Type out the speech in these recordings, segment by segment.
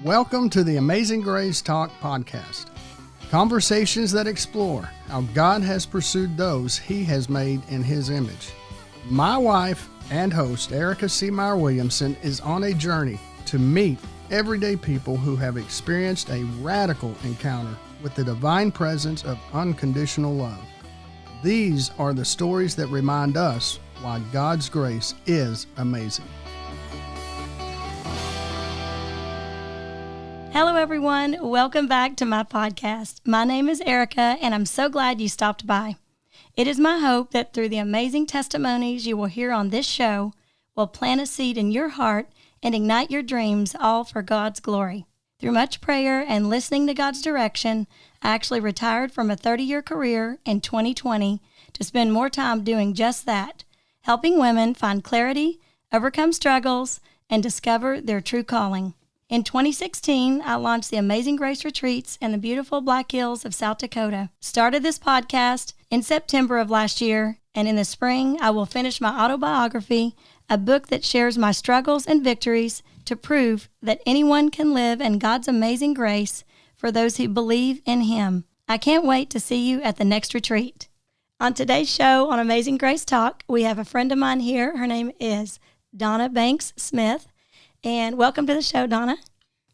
Welcome to the Amazing Grace Talk podcast. Conversations that explore how God has pursued those He has made in His image. My wife and host, Erika Seamayer-Williamson, is on a journey to meet everyday people who have experienced a radical encounter with the divine presence of unconditional love. These are the stories that remind us why God's grace is amazing. Hello, everyone. Welcome back to my podcast. My name is Erika, and I'm so glad you stopped by. It is my hope that through the amazing testimonies you will hear on this show, will plant a seed in your heart and ignite your dreams, all for God's glory. Through much prayer and listening to God's direction, I actually retired from a 30-year career in 2020 to spend more time doing just that, helping women find clarity, overcome struggles, and discover their true calling. In 2016, I launched the Amazing Grace Retreats in the beautiful Black Hills of South Dakota. Started this podcast in September of last year, and in the spring, I will finish my autobiography, a book that shares my struggles and victories to prove that anyone can live in God's amazing grace for those who believe in Him. I can't wait to see you at the next retreat. On today's show on Amazing Grace Talk, we have a friend of mine here. Her name is Donna Banks-Smith. And welcome to the show, Donna.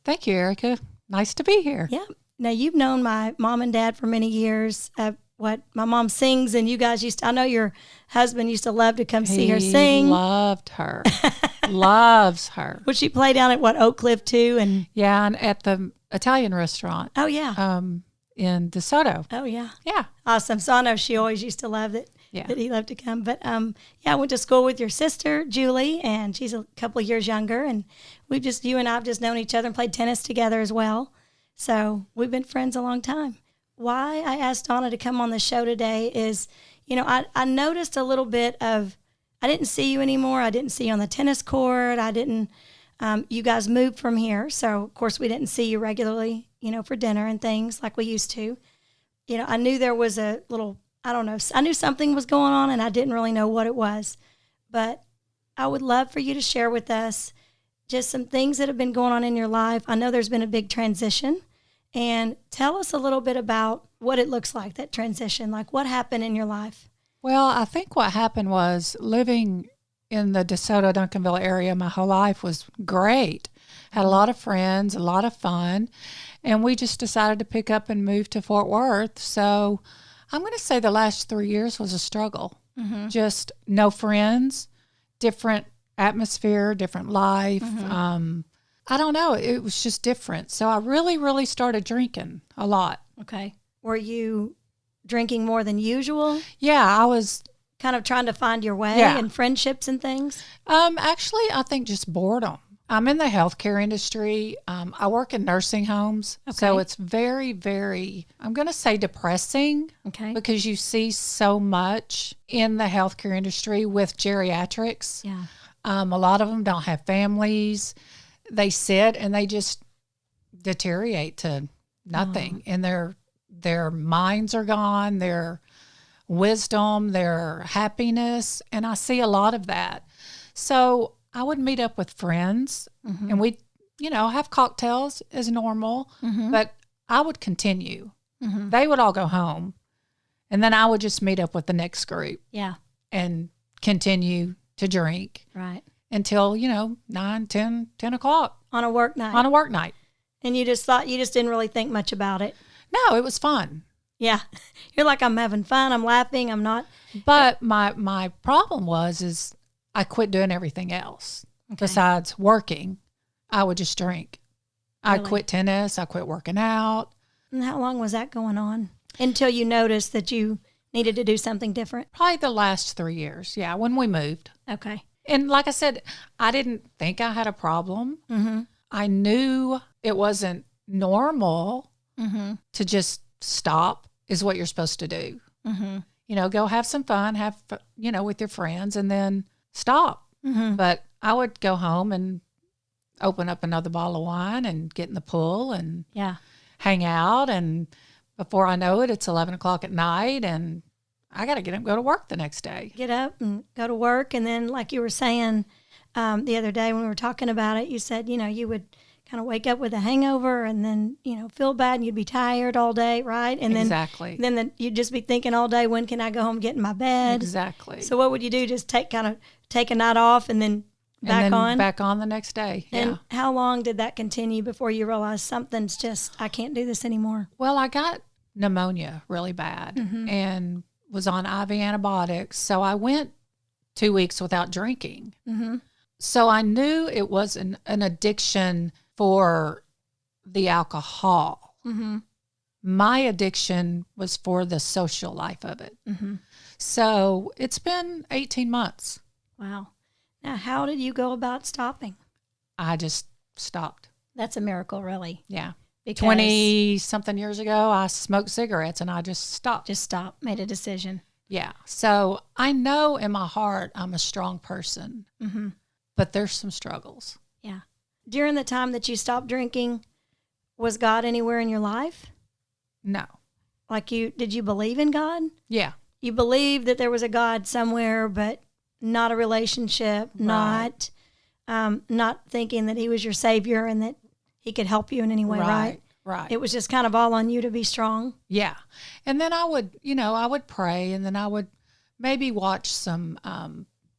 Thank you, Erika. Nice to be here. Yeah. Now, you've known my mom and dad for many years. My mom sings, and you guys I know your husband used to love to come see her sing. He loved her. Loves her. Would she play down at Oak Cliff too? And yeah, and at the Italian restaurant. Oh, yeah. In DeSoto. Oh, yeah. Yeah. Awesome. So I know she always used to love it. Yeah. That he loved to come. But I went to school with your sister, Julie, and she's a couple of years younger. And you and I have just known each other and played tennis together as well. So we've been friends a long time. Why I asked Donna to come on the show today is, I noticed a little bit of, I didn't see you anymore. I didn't see you on the tennis court. You guys moved from here. So, of course, we didn't see you regularly, for dinner and things like we used to. I knew there was a little, I don't know, I knew something was going on and I didn't really know what it was. But I would love for you to share with us just some things that have been going on in your life. I know there's been a big transition. And tell us a little bit about what it looks like, that transition, like what happened in your life. Well, I think what happened was living in the DeSoto, Duncanville area my whole life was great. Had a lot of friends, a lot of fun. And we just decided to pick up and move to Fort Worth. So I'm going to say the last 3 years was a struggle. Mm-hmm. Just no friends, different atmosphere, different life. Mm-hmm. I don't know. It was just different. So I really, really started drinking a lot. Okay. Were you drinking more than usual? Yeah, I was kind of trying to find your way in friendships and things? Actually, I think just boredom. I'm in the healthcare industry. I work in nursing homes. Okay. So it's very, very, I'm going to say depressing. Okay. Because you see so much in the healthcare industry with geriatrics. Yeah. A lot of them don't have families. They sit and they just deteriorate to nothing. And their minds are gone, their wisdom, their happiness. And I see a lot of that. So I would meet up with friends and we'd, have cocktails as normal, but I would continue. Mm-hmm. They would all go home and then I would just meet up with the next group. Yeah. And continue to drink. Right. Until, 9, 10 o'clock. On a work night. On a work night. And you just didn't really think much about it. No, it was fun. Yeah. You're like, I'm having fun. I'm laughing. I'm not. But my problem is I quit doing everything else. Okay. Besides working, I would just drink. Really? I quit tennis. I quit working out. And how long was that going on? Until you noticed that you needed to do something different? Probably the last 3 years. Yeah, when we moved. Okay. And like I said, I didn't think I had a problem. Mm-hmm. I knew it wasn't normal to just stop is what you're supposed to do. Mm-hmm. Go have some fun, with your friends and then stop. Mm-hmm. But I would go home and open up another bottle of wine and get in the pool and hang out. And before I know it, it's 11 o'clock at night and I got to get up and go to work the next day. Get up and go to work. And then like you were saying the other day when we were talking about it, you said, you would kind of wake up with a hangover and then, feel bad and you'd be tired all day, right? And Exactly. Then you'd just be thinking all day, when can I go home and get in my bed? Exactly. So what would you do? Just take a night off and then back on? Back on the next day. And how long did that continue before you realized something's just, I can't do this anymore? Well, I got pneumonia really bad and was on IV antibiotics. So I went 2 weeks without drinking. Mm-hmm. So I knew it was an addiction for the alcohol. Mm-hmm. My addiction was for the social life of it. Mm-hmm. So it's been 18 months. Wow. Now, how did you go about stopping? I just stopped. That's a miracle, really. Yeah. Because 20-something years ago, I smoked cigarettes and I just stopped. Just stopped, made a decision. Yeah. So I know in my heart I'm a strong person, but there's some struggles. Yeah. During the time that you stopped drinking, was God anywhere in your life? No. Did you believe in God? Yeah. You believed that there was a God somewhere, but not a relationship, Right. not thinking that he was your savior and that he could help you in any way, right? Right. It was just kind of all on you to be strong. Yeah. And then I would pray, and then I would maybe watch some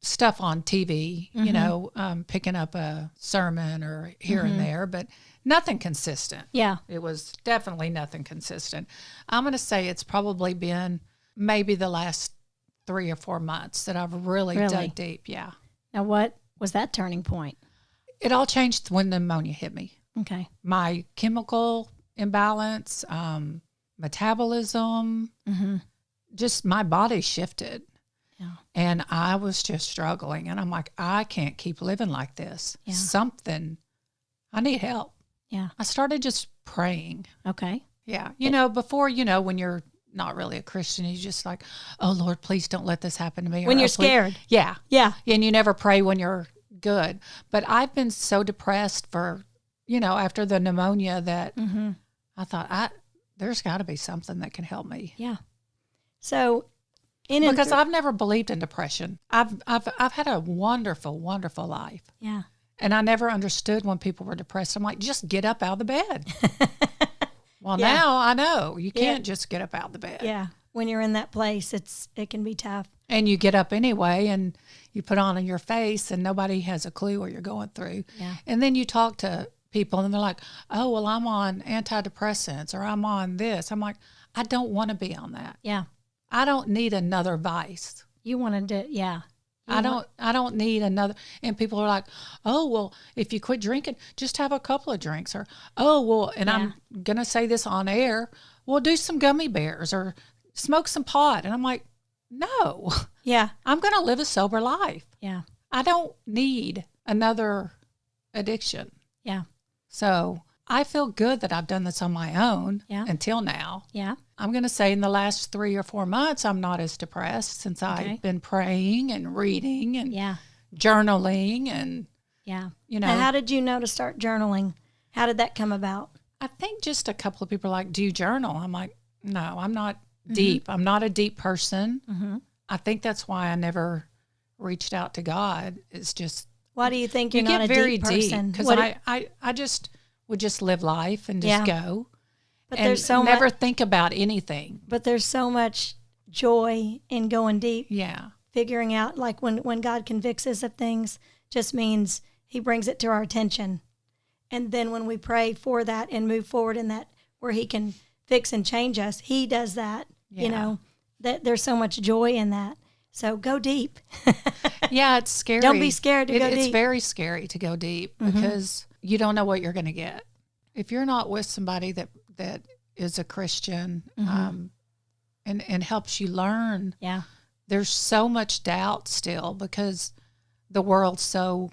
stuff on TV, picking up a sermon or here and there, but nothing consistent. Yeah. It was definitely nothing consistent. I'm going to say it's probably been maybe the last 3 or 4 months that I've really dug deep. Yeah. Now, what was that turning point? It all changed when the pneumonia hit me. Okay. My chemical imbalance, metabolism, just my body shifted. Yeah. And I was just struggling. And I'm like, I can't keep living like this. Yeah. I need help. Yeah. I started just praying. Okay. Yeah. Before, when you're not really a Christian, you're just like, oh, Lord, please don't let this happen to me. When you're scared. Yeah. Yeah. And you never pray when you're good. But I've been so depressed for, after the pneumonia that I thought, there's got to be something that can help me. Yeah. So, because I've never believed in depression. I've had a wonderful, wonderful life. Yeah. And I never understood when people were depressed. I'm like, just get up out of the bed. Well, now I know you can't just get up out of the bed. Yeah. When you're in that place, it can be tough. And you get up anyway, and you put on your face, and nobody has a clue what you're going through. Yeah. And then you talk to people, and they're like, oh, well, I'm on antidepressants, or I'm on this. I'm like, I don't want to be on that. Yeah. I don't need another vice. You wanted to, yeah. I don't need another. And people are like, oh, well, if you quit drinking, just have a couple of drinks. Or, oh, well, and I'm going to say this on air, well, do some gummy bears or smoke some pot. And I'm like, no. Yeah. I'm going to live a sober life. Yeah. I don't need another addiction. Yeah. So I feel good that I've done this on my own until now. Yeah. I'm going to say in the last 3 or 4 months, I'm not as depressed since I've been praying and reading and journaling and, Now, how did you know to start journaling? How did that come about? I think just a couple of people are like, do you journal? I'm like, no, I'm not deep. I'm not a deep person. Mm-hmm. I think that's why I never reached out to God. It's just. Why do you think you're not a deep person? Because I just would just live life and just go. But and there's so never much, think about anything. But there's so much joy in going deep. Yeah. Figuring out, like when God convicts us of things, just means he brings it to our attention. And then when we pray for that and move forward in that, where he can fix and change us, he does that. Yeah. That there's so much joy in that. So go deep. Yeah, it's scary. Don't be scared to go deep. It's very scary to go deep because you don't know what you're going to get. If you're not with somebody that is a Christian and helps you learn, there's so much doubt still because the world's so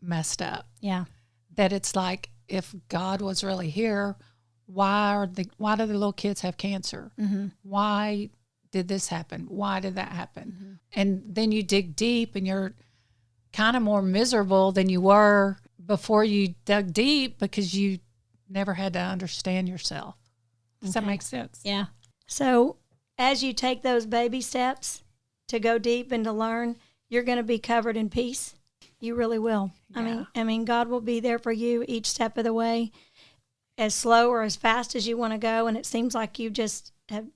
messed up. Yeah. That it's like, if God was really here, why do the little kids have cancer? Mm-hmm. Why did this happen? Why did that happen? Mm-hmm. And then you dig deep and you're kind of more miserable than you were before you dug deep because you never had to understand yourself. Does that make sense? Yeah. So as you take those baby steps to go deep and to learn, you're going to be covered in peace. You really will. Yeah. I mean, God will be there for you each step of the way, as slow or as fast as you want to go. And it seems like you just have,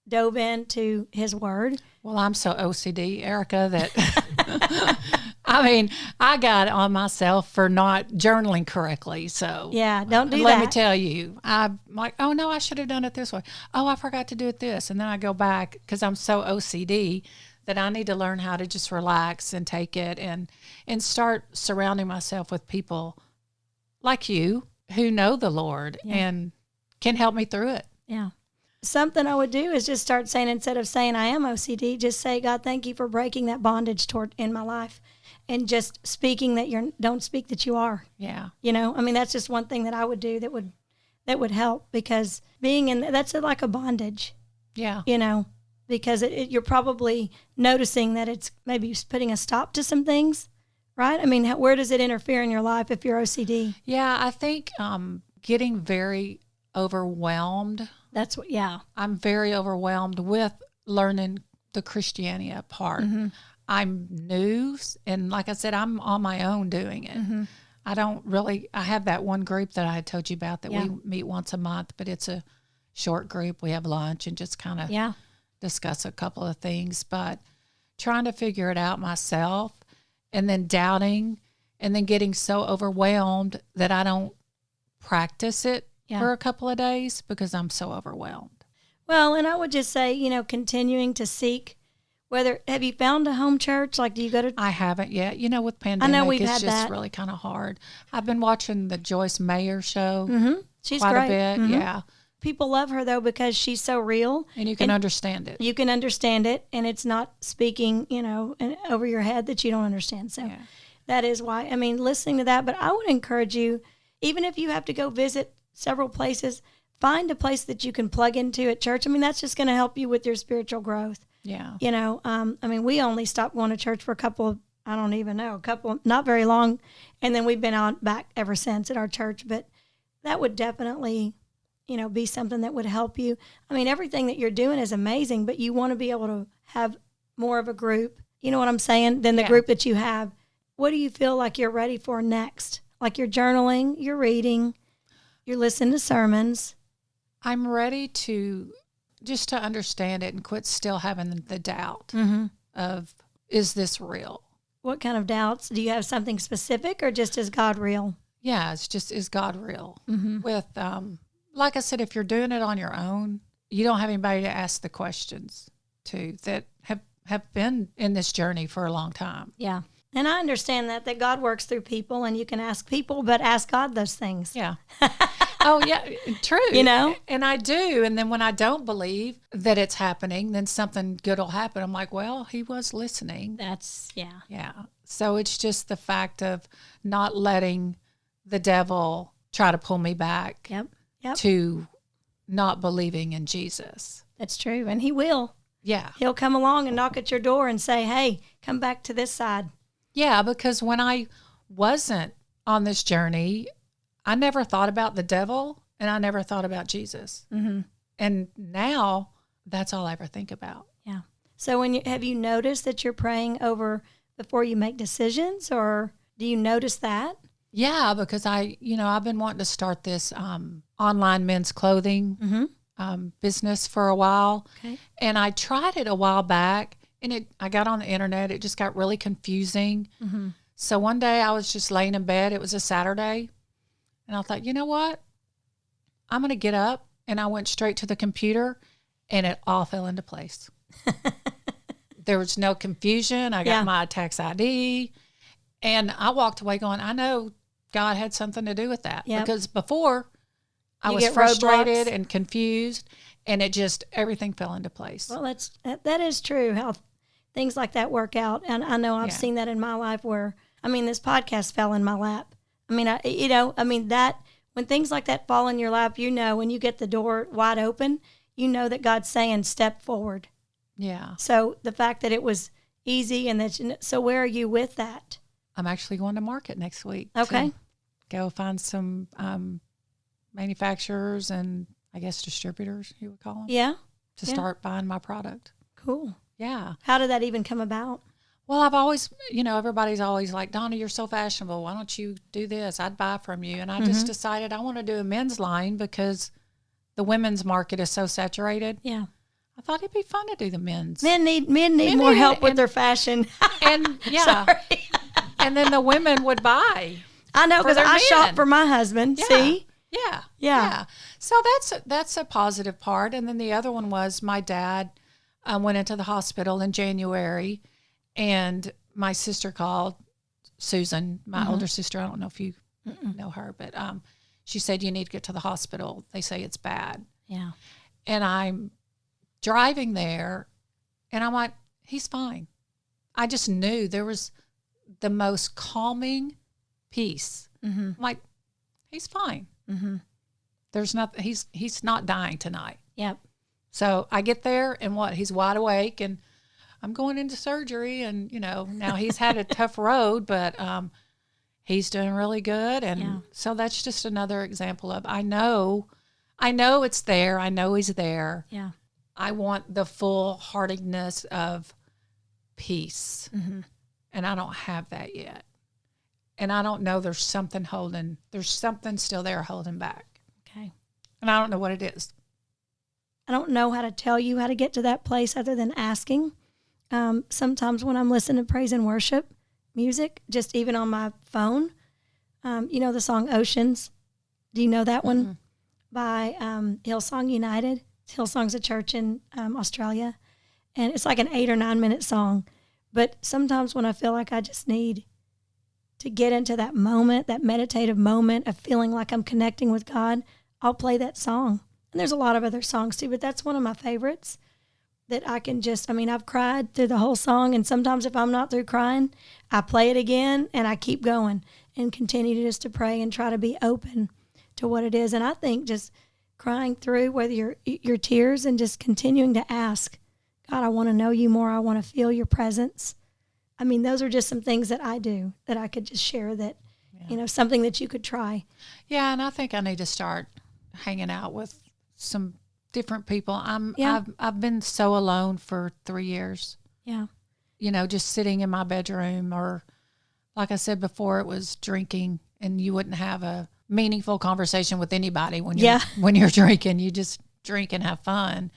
dove into His Word. Well, I'm so OCD, Erika, that I mean, I got on myself for not journaling correctly. So Yeah, don't do that. Let me tell you, I'm like, oh no, I should have done it this way. Oh, I forgot to do it this. And then I go back because I'm so OCD that I need to learn how to just relax and take it and start surrounding myself with people like you who know the Lord and can help me through it. Yeah. Something I would do is just start saying, instead of saying I am OCD, just say, God, thank you for breaking that bondage in my life, and just speaking that don't speak that you are. Yeah. I mean, that's just one thing that I would do that would help, because being that's like a bondage. Yeah. Because you're probably noticing that it's maybe putting a stop to some things, right? I mean, where does it interfere in your life if you're OCD? Yeah, I think getting very overwhelmed. That's what, yeah. I'm very overwhelmed with learning the Christianity part. Mm-hmm. I'm new, and like I said, I'm on my own doing it. Mm-hmm. I have that one group that I had told you about that we meet once a month, but it's a short group. We have lunch and just kind of discuss a couple of things, but trying to figure it out myself, and then doubting, and then getting so overwhelmed that I don't practice it for a couple of days because I'm so overwhelmed. Well, and I would just say, continuing to seek, have you found a home church? Like, do you go to? I haven't yet. With pandemic, it's just that. Really kind of hard. I've been watching the Joyce Meyer show. Mm-hmm. She's quite great. A bit. Mm-hmm. Yeah. People love her, though, because she's so real. And you can understand it. You can understand it, and it's not speaking, over your head that you don't understand. So that is why, listening to that. But I would encourage you, even if you have to go visit several places, find a place that you can plug into at church. That's just going to help you with your spiritual growth. Yeah. We only stopped going to church for a couple, not very long. And then we've been back ever since at our church. But that would definitely, be something that would help you. Everything that you're doing is amazing, but you want to be able to have more of a group, you know what I'm saying, than the group that you have. What do you feel like you're ready for next? Like, you're journaling, you're reading, you're listening to sermons. I'm ready to just to understand it and quit still having the doubt of, is this real? What kind of doubts? Do you have something specific, or just, is God real? Yeah, it's just, is God real? Mm-hmm. With, like I said, if you're doing it on your own, you don't have anybody to ask the questions to that have been in this journey for a long time. Yeah. And I understand that God works through people, and you can ask people, but ask God those things. Yeah. Oh, yeah, true. And I do. And then when I don't believe that it's happening, then something good will happen. I'm like, well, He was listening. Yeah. So it's just the fact of not letting the devil try to pull me back to not believing in Jesus. That's true. And He will. Yeah. He'll come along and knock at your door and say, hey, come back to this side. Yeah, because when I wasn't on this journey, I never thought about the devil, and I never thought about Jesus. Mm-hmm. And now that's all I ever think about. Yeah. So have you noticed that you're praying over before you make decisions, or do you notice that? Yeah, because I've been wanting to start this online men's clothing business for a while. Okay. And I tried it a while back, and I got on the internet. It just got really confusing. Mm-hmm. So one day I was just laying in bed. It was a Saturday. And I thought, you know what? I'm going to get up. And I went straight to the computer, and it all fell into place. There was no confusion. I got my tax ID. And I walked away going, I know God had something to do with that. Yep. Because before, I was frustrated and confused, and everything fell into place. Well, that is true, how things like that work out. And I know I've seen that in my life where, this podcast fell in my lap. That when things like that fall in your lap, when you get the door wide open, that God's saying, step forward. Yeah. So the fact that it was easy, and so where are you with that? I'm actually going to market next week. Okay. Go find some manufacturers and I guess distributors, you would call them. Yeah. To start buying my product. Cool. Yeah. How did that even come about? Well, I've always, everybody's always like, Donna, you're so fashionable. Why don't you do this? I'd buy from you. And I just decided I want to do a men's line because the women's market is so saturated. Yeah. I thought it'd be fun to do the men's. Men need more help with their fashion. And yeah. Sorry. And then the women would buy. I know, because I shop for my husband. Yeah. See? Yeah. So that's a positive part. And then the other one was my dad went into the hospital in January, and my sister called, Susan, my older sister. I don't know if you know her, but she said, you need to get to the hospital. They say it's bad. Yeah. And I'm driving there, and I'm like, he's fine. I just knew there was the most calming peace. I'm like, he's fine. There's nothing. He's not dying tonight. Yep. So I get there, and he's wide awake, and I'm going into surgery, and now he's had a tough road, but he's doing really good, and so that's just another example of I know it's there. I know he's there. Yeah. I want the full heartedness of peace, and I don't have that yet. And I don't know, there's something still there holding back. Okay. And I don't know what it is. I don't know how to tell you how to get to that place other than asking. Sometimes when I'm listening to praise and worship music, just even on my phone, the song Oceans. Do you know that one? By Hillsong United. Hillsong's a church in Australia. And it's like an 8 or 9 minute song. But sometimes when I feel like I just need to get into that moment, that meditative moment of feeling like I'm connecting with God, I'll play that song. And there's a lot of other songs too, but that's one of my favorites that I can I've cried through the whole song. And sometimes if I'm not through crying, I play it again and I keep going and continue just to pray and try to be open to what it is. And I think just crying through, whether your tears, and just continuing to ask, God, I want to know you more. I want to feel your presence. I mean, those are just some things that I do that I could just share that, something that you could try. Yeah, and I think I need to start hanging out with some different people. I've been so alone for 3 years. Yeah. Just sitting in my bedroom, or like I said before, it was drinking, and you wouldn't have a meaningful conversation with anybody when you're drinking. You just drink and have fun.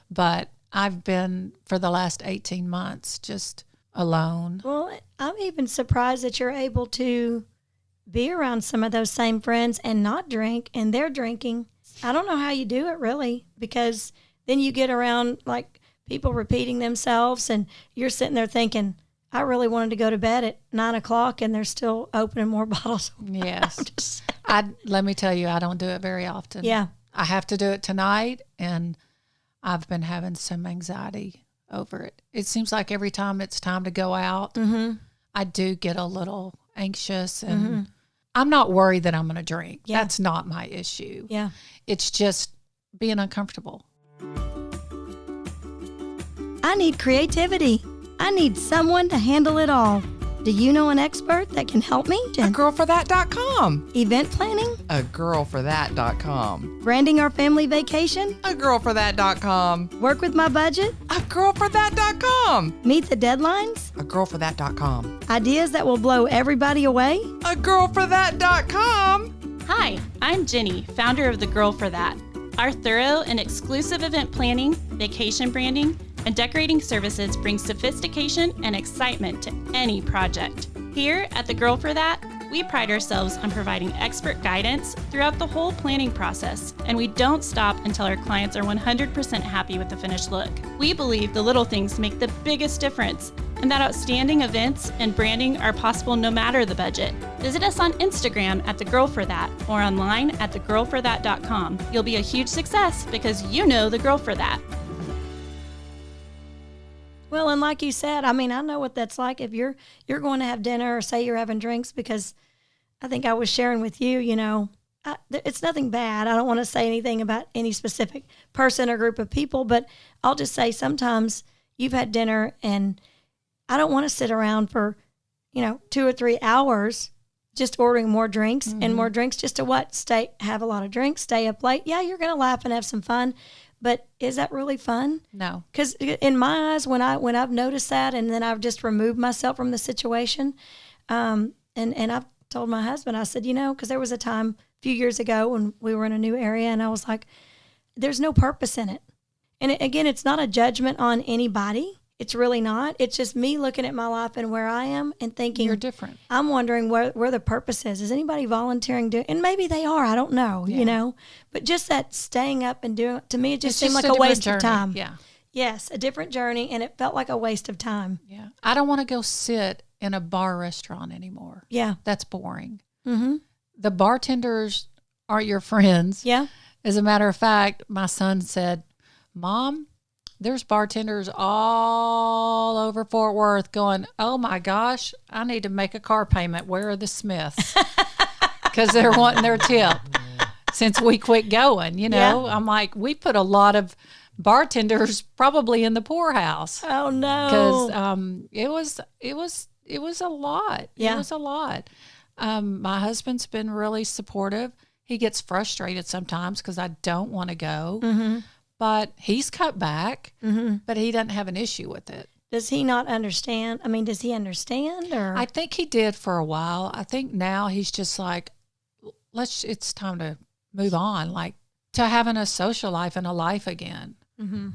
But I've been, for the last 18 months, just alone. Well, I'm even surprised that you're able to be around some of those same friends and not drink, and they're drinking. I don't know how you do it, really, because then you get around like people repeating themselves, and you're sitting there thinking, I really wanted to go to bed at 9:00, and they're still opening more bottles. Yes. Let me tell you, I don't do it very often. Yeah. I have to do it tonight, and I've been having some anxiety over it. It seems like every time it's time to go out, I do get a little anxious, and I'm not worried that I'm going to drink. Yeah. That's not my issue. Yeah. It's just being uncomfortable. I need creativity. I need someone to handle it all. Do you know an expert that can help me? agirlforthat.com. Event planning? agirlforthat.com. Branding our family vacation? agirlforthat.com. Work with my budget? agirlforthat.com. Meet the deadlines? agirlforthat.com. Ideas that will blow everybody away? agirlforthat.com. Hi, I'm Jenny, founder of The Girl for That. Our thorough and exclusive event planning, vacation branding, and decorating services bring sophistication and excitement to any project. Here at The Girl for That, we pride ourselves on providing expert guidance throughout the whole planning process, and we don't stop until our clients are 100% happy with the finished look. We believe the little things make the biggest difference, and that outstanding events and branding are possible no matter the budget. Visit us on Instagram at The Girl for That or online at thegirlforthat.com. You'll be a huge success because you know The Girl for That. Well, and like you said, I mean, I know what that's like if you're going to have dinner or say you're having drinks, because I think I was sharing with you, it's nothing bad. I don't want to say anything about any specific person or group of people, but I'll just say sometimes you've had dinner and I don't want to sit around for, 2 or 3 hours just ordering more drinks and more drinks just to have a lot of drinks, stay up late. Yeah, you're going to laugh and have some fun, But is that really fun? No. Because in my eyes, when I've noticed that, and then I've just removed myself from the situation, and I've told my husband, I said, because there was a time a few years ago when we were in a new area, and I was like, there's no purpose in it. And again, it's not a judgment on anybody. It's really not. It's just me looking at my life and where I am and thinking, You're different. I'm wondering where the purpose is. Is anybody volunteering to? And maybe they are. I don't know, But just that staying up and doing, to me, it just seemed like a waste journey. of time. Yeah. Yes, a different journey, and it felt like a waste of time. Yeah. I don't want to go sit in a bar restaurant anymore. Yeah. That's boring. Mm-hmm. The bartenders aren't your friends. Yeah. As a matter of fact, my son said, Mom, there's bartenders all over Fort Worth going, oh my gosh, I need to make a car payment. Where are the Smiths? Because they're wanting their tip since we quit going, Yeah. I'm like, we put a lot of bartenders probably in the poorhouse. Oh no. Because it was a lot. Yeah. It was a lot. My husband's been really supportive. He gets frustrated sometimes because I don't want to go. Mm-hmm. But he's cut back, Mm-hmm. but he doesn't have an issue with it. Does he not understand? I mean, does he understand? Or I think he did for a while. I think now he's just like, it's time to move on, like to having a social life and a life again. Mm-hmm.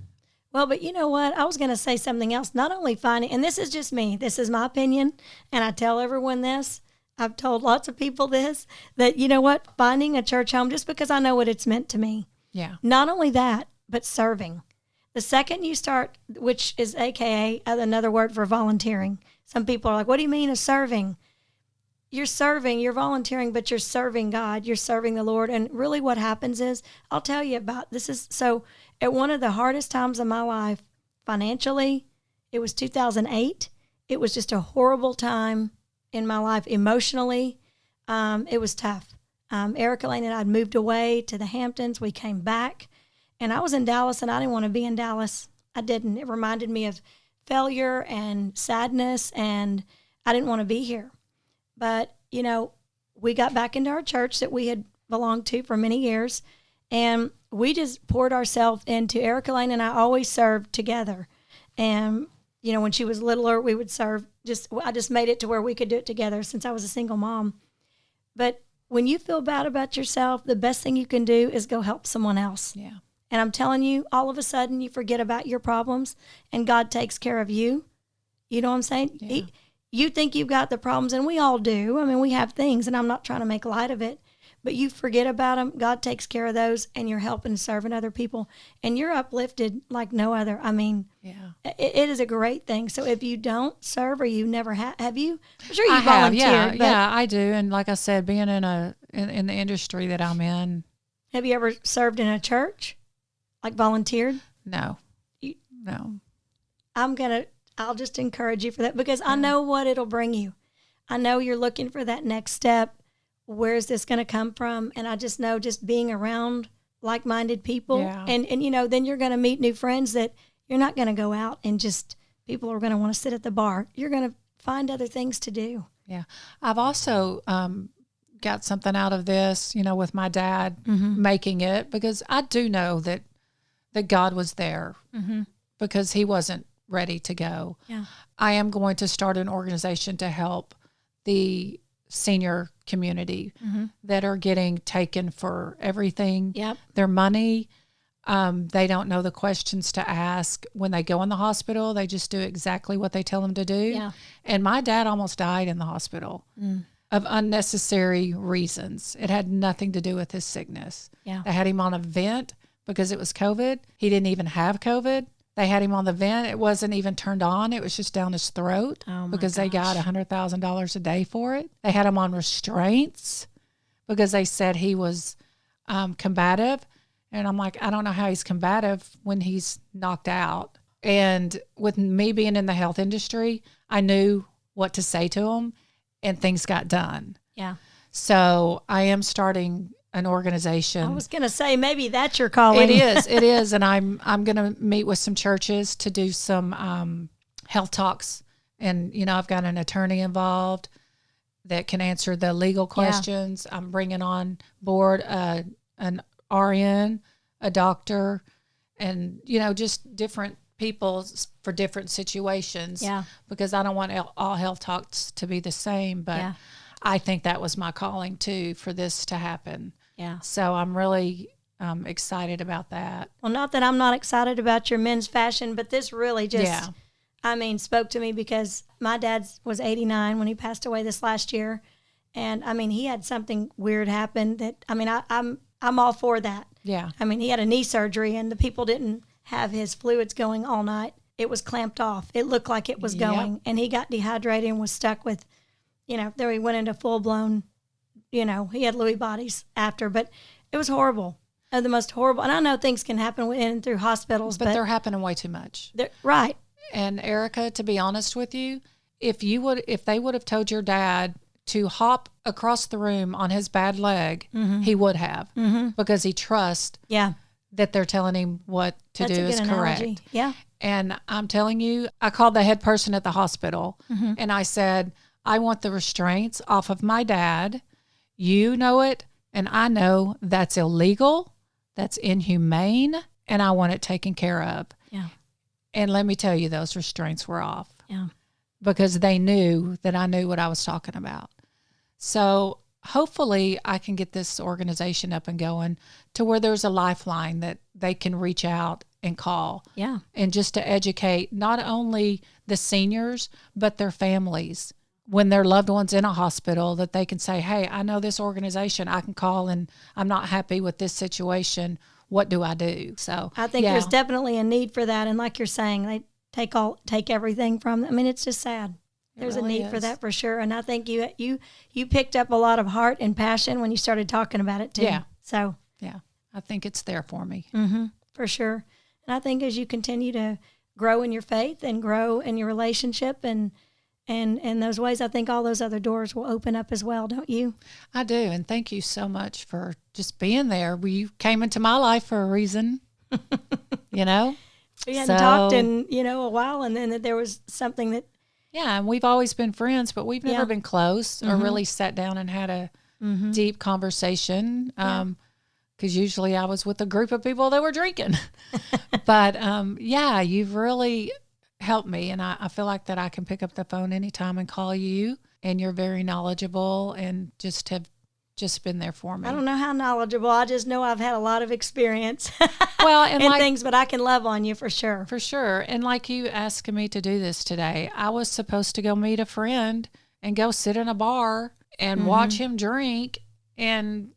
Well, but you know what? I was going to say something else. Not only finding, and this is just me, this is my opinion, and I tell everyone this. I've told lots of people this, that you know what? Finding a church home, just because I know what it's meant to me. Yeah. Not only that, but serving. The second you start, which is AKA another word for volunteering. Some people are like, what do you mean is serving? You're serving, you're volunteering, but you're serving God, you're serving the Lord. And really what happens is, I'll tell you about, so at one of the hardest times of my life, financially, it was 2008. It was just a horrible time in my life emotionally. It was tough. Erika Lane and I had moved away to the Hamptons. We came back. And I was in Dallas, and I didn't want to be in Dallas. I didn't. It reminded me of failure and sadness, and I didn't want to be here. But, we got back into our church that we had belonged to for many years, and we just poured ourselves into Erika Lane, and I always served together. And, when she was littler, we would serve. I just made it to where we could do it together since I was a single mom. But when you feel bad about yourself, the best thing you can do is go help someone else. Yeah. And I'm telling you, all of a sudden you forget about your problems and God takes care of you. You know what I'm saying? Yeah. You think you've got the problems, and we all do. I mean, we have things, and I'm not trying to make light of it, but you forget about them. God takes care of those, and you're helping and serving other people, and you're uplifted like no other. I mean, Yeah. it is a great thing. So if you don't serve, or you never have you? I'm sure you I have, volunteered. But yeah, I do. And like I said, being in the industry that I'm in. have you ever served in a church? Like volunteered? No. You- No. I'll just encourage you for that, because I know what it'll bring you. I know you're looking for that next step. Where is this going to come from? And I just know, just being around like-minded people, Yeah. and then you're going to meet new friends that you're not going to go out and just, people are going to want to sit at the bar. You're going to find other things to do. Yeah. I've also got something out of this, with my dad making it, because I do know that God was there because he wasn't ready to go. Yeah. I am going to start an organization to help the senior community that are getting taken for everything. Yep. Their money. They don't know the questions to ask when they go in the hospital. They just do exactly what they tell them to do. Yeah. And my dad almost died in the hospital of unnecessary reasons. It had nothing to do with his sickness. Yeah. They had him on a vent because it was COVID. He didn't even have COVID. They had him on the vent. It wasn't even turned on. It was just down his throat because they got $100,000 a day for it. They had him on restraints because they said he was combative. And I'm like, I don't know how he's combative when he's knocked out. And with me being in the health industry, I knew what to say to him, and things got done. Yeah. So I am starting an organization. I was going to say, maybe that's your calling. It is. And I'm going to meet with some churches to do some health talks. And, I've got an attorney involved that can answer the legal questions. I'm bringing on board an RN, a doctor, and just different people for different situations. Yeah. Because I don't want all health talks to be the same, but Yeah. I think that was my calling too, for this to happen. Yeah. So I'm really excited about that. Well, not that I'm not excited about your men's fashion, but this really just, spoke to me, because my dad was 89 when he passed away this last year. And he had something weird happen that, I'm all for that. Yeah. He had a knee surgery, and the people didn't have his fluids going all night. It was clamped off. It looked like it was going, and he got dehydrated and was stuck with, there he went into full blown, he had Lewy bodies after, but it was horrible. The most horrible. And I know things can happen in and through hospitals, but they're happening way too much. Right. And Erika, to be honest with you, if they would have told your dad to hop across the room on his bad leg, he would have, because he trusts that they're telling him what to do is correct. Analogy. Yeah. And I'm telling you, I called the head person at the hospital and I said, I want the restraints off of my dad. You know it, and I know that's illegal, that's inhumane, and I want it taken care of. Yeah. And let me tell you, those restraints were off. Yeah. Because they knew that I knew what I was talking about. So hopefully I can get this organization up and going to where there's a lifeline that they can reach out and call. Yeah. And just to educate not only the seniors, but their families. When their loved one's in a hospital, that they can say, hey, I know this organization, I can call, and I'm not happy with this situation. What do I do? So I think there's definitely a need for that. And like you're saying, they take everything from them. It's just sad. There's really a need for is. that for sure. And I think you picked up a lot of heart and passion when you started talking about it too. Yeah. So yeah, I think it's there for me. For sure. And I think as you continue to grow in your faith and grow in your relationship and in those ways, I think all those other doors will open up as well, don't you? I do. And thank you so much for just being there. You came into my life for a reason, We hadn't talked in, a while, and then that there was something that. Yeah, and we've always been friends, but we've never been close or really sat down and had a deep conversation. Because usually I was with a group of people that were drinking. But you've really helped me, and I feel like that I can pick up the phone anytime and call you, and you're very knowledgeable and just have just been there for me. I don't know how knowledgeable. I just know I've had a lot of experience. Well, and things, but I can love on you for sure. For sure. And like you asking me to do this today, I was supposed to go meet a friend and go sit in a bar and watch him drink, and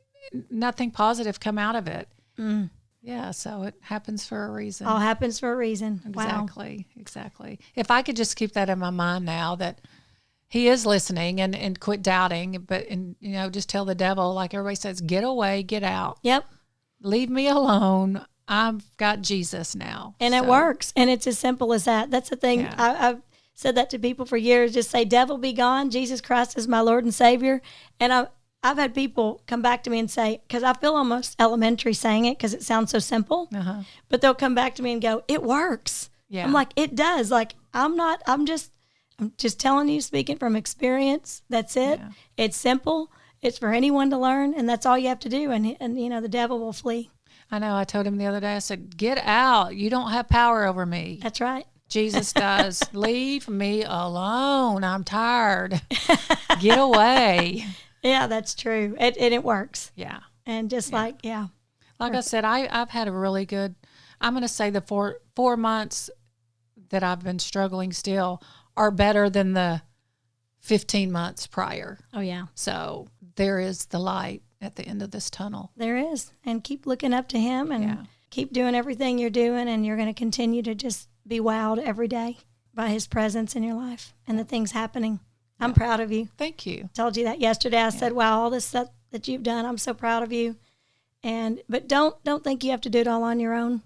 nothing positive come out of it. Yeah, so it happens for a reason. All happens for a reason. Exactly, exactly. If I could just keep that in my mind now, that he is listening, and quit doubting, but just tell the devil, like everybody says, get away, get out. Yep. Leave me alone. I've got Jesus now. And it works. And it's as simple as that. That's the thing. Yeah. I've said that to people for years. Just say, devil be gone. Jesus Christ is my Lord and Savior. And I've had people come back to me and say, because I feel almost elementary saying it because it sounds so simple, but they'll come back to me and go, it works. Yeah. I'm like, it does. Like, I'm just telling you, speaking from experience. That's it. Yeah. It's simple. It's for anyone to learn, and that's all you have to do. And the devil will flee. I know. I told him the other day, I said, get out. You don't have power over me. That's right. Jesus does. Leave me alone. I'm tired. Get away. Yeah, that's true. It works. Yeah. And just like I said, I've had a really good, I'm going to say the 4 months that I've been struggling still are better than the 15 months prior. Oh, yeah. So there is the light at the end of this tunnel. There is. And keep looking up to him and keep doing everything you're doing, and you're going to continue to just be wowed every day by his presence in your life and the things happening. I'm proud of you. Thank you. Told you that yesterday. I said, wow, all this stuff that you've done, I'm so proud of you. But don't think you have to do it all on your own.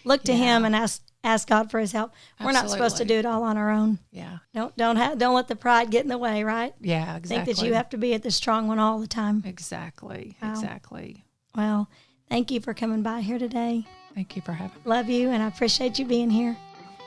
Look to him and ask God for his help. We're not supposed to do it all on our own. Yeah. Don't let the pride get in the way, right? Yeah, exactly. Think that you have to be at the strong one all the time. Exactly. Wow. Exactly. Well, thank you for coming by here today. Thank you for having me. Love you, and I appreciate you being here.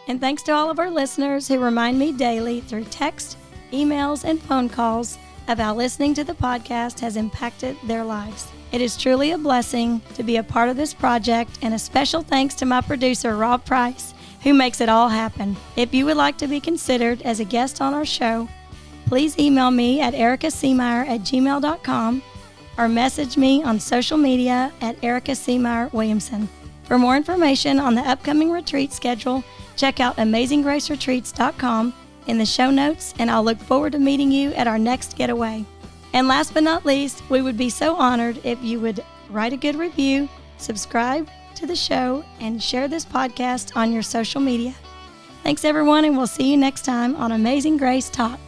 And thanks to all of our listeners who remind me daily through text, emails, and phone calls of how listening to the podcast has impacted their lives. It is truly a blessing to be a part of this project, and a special thanks to my producer, Rob Price, who makes it all happen. If you would like to be considered as a guest on our show, please email me at erikaseamayer@gmail.com or message me on social media at Erika Seamayer-Williamson. For more information on the upcoming retreat schedule, check out amazinggraceretreats.com in the show notes, and I'll look forward to meeting you at our next getaway. And last but not least, we would be so honored if you would write a good review, subscribe to the show, and share this podcast on your social media. Thanks, everyone, and we'll see you next time on Amazing Grace Talk.